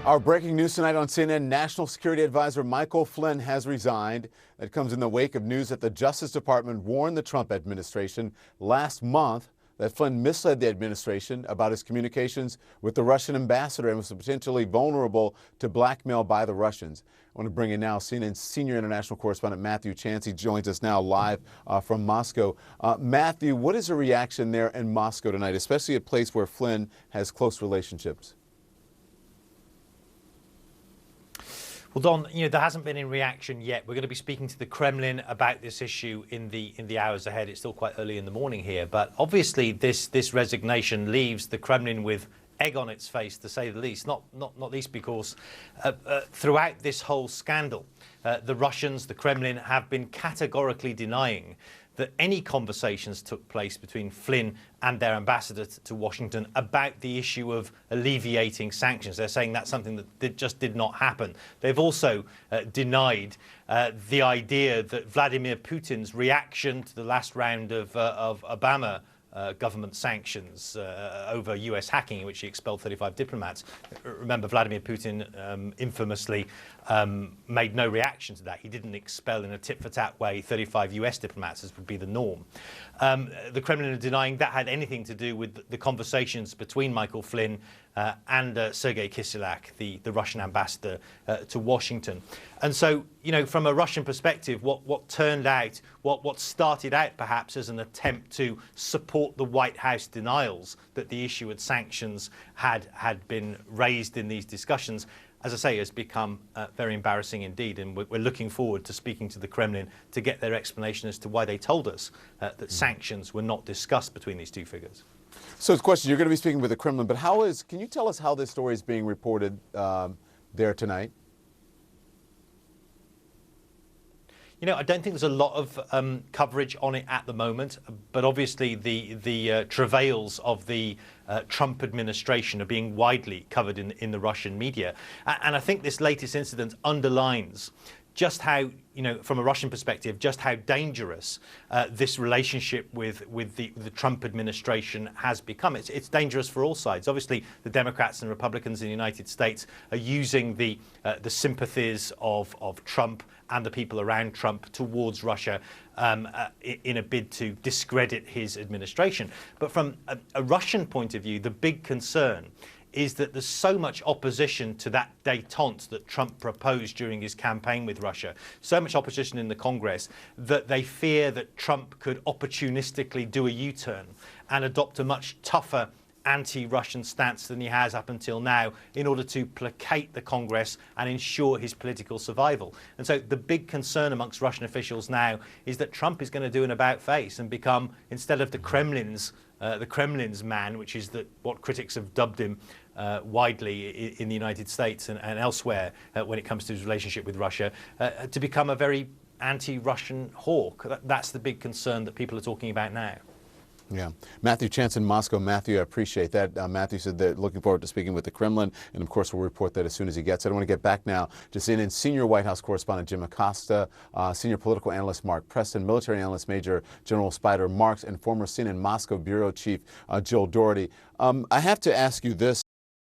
Our breaking news tonight on CNN, National Security Advisor Michael Flynn has resigned. That comes in the wake of news that the Justice Department warned the Trump administration last month that Flynn misled the administration about his communications with the Russian ambassador and was potentially vulnerable to blackmail by the Russians. I want to bring in now CNN's senior international correspondent Matthew Chance. He joins us now live from Moscow. Matthew, what is the reaction there in Moscow tonight, especially a place where Flynn has close relationships? Well, Don, there hasn't been any reaction yet. We're going to be speaking to the Kremlin about this issue in the hours ahead. It's still quite early in the morning here, but obviously this resignation leaves the Kremlin with egg on its face, to say the least. Not least because throughout this whole scandal, the Russians, the Kremlin, have been categorically denying that any conversations took place between Flynn and their ambassador to Washington about the issue of alleviating sanctions. They're saying that's something that just did not happen. They've also denied the idea that Vladimir Putin's reaction to the last round of Obama government sanctions over US hacking, in which he expelled 35 diplomats. Remember, Vladimir Putin infamously made no reaction to that. He didn't expel in a tit-for-tat way 35 US diplomats, as would be the norm. The Kremlin are denying that had anything to do with the conversations between Michael Flynn and Sergei Kislyak, the Russian ambassador to Washington. And so, from a Russian perspective, what turned out, what started out perhaps as an attempt to support the White House denials that the issue of sanctions had been raised in these discussions, as I say, has become very embarrassing indeed. And we're looking forward to speaking to the Kremlin to get their explanation as to why they told us that sanctions were not discussed between these two figures. So the question, you're going to be speaking with the Kremlin, but can you tell us how this story is being reported there tonight? I don't think there's a lot of coverage on it at the moment, but obviously the travails of the Trump administration are being widely covered in the Russian media. And I think this latest incident underlines just how, from a Russian perspective, just how dangerous this relationship with the Trump administration has become. It's dangerous for all sides. Obviously, the Democrats and Republicans in the United States are using the sympathies of Trump and the people around Trump towards Russia in a bid to discredit his administration. But from a Russian point of view, the big concern is that there's so much opposition to that détente that Trump proposed during his campaign with Russia, so much opposition in the Congress, that they fear that Trump could opportunistically do a U-turn and adopt a much tougher anti-Russian stance than he has up until now in order to placate the Congress and ensure his political survival. And so the big concern amongst Russian officials now is that Trump is going to do an about-face and become, instead of the Kremlin's man, which is what critics have dubbed him widely in the United States and elsewhere when it comes to his relationship with Russia, to become a very anti-Russian hawk. That's the big concern that people are talking about now. Yeah. Matthew Chance in Moscow. Matthew, I appreciate that. Matthew said they're looking forward to speaking with the Kremlin, and of course we'll report that as soon as he gets it. I want to get back now to CNN senior White House correspondent Jim Acosta, senior political analyst Mark Preston, military analyst Major General Spider Marks, and former CNN Moscow bureau chief Jill Doherty. I have to ask you this.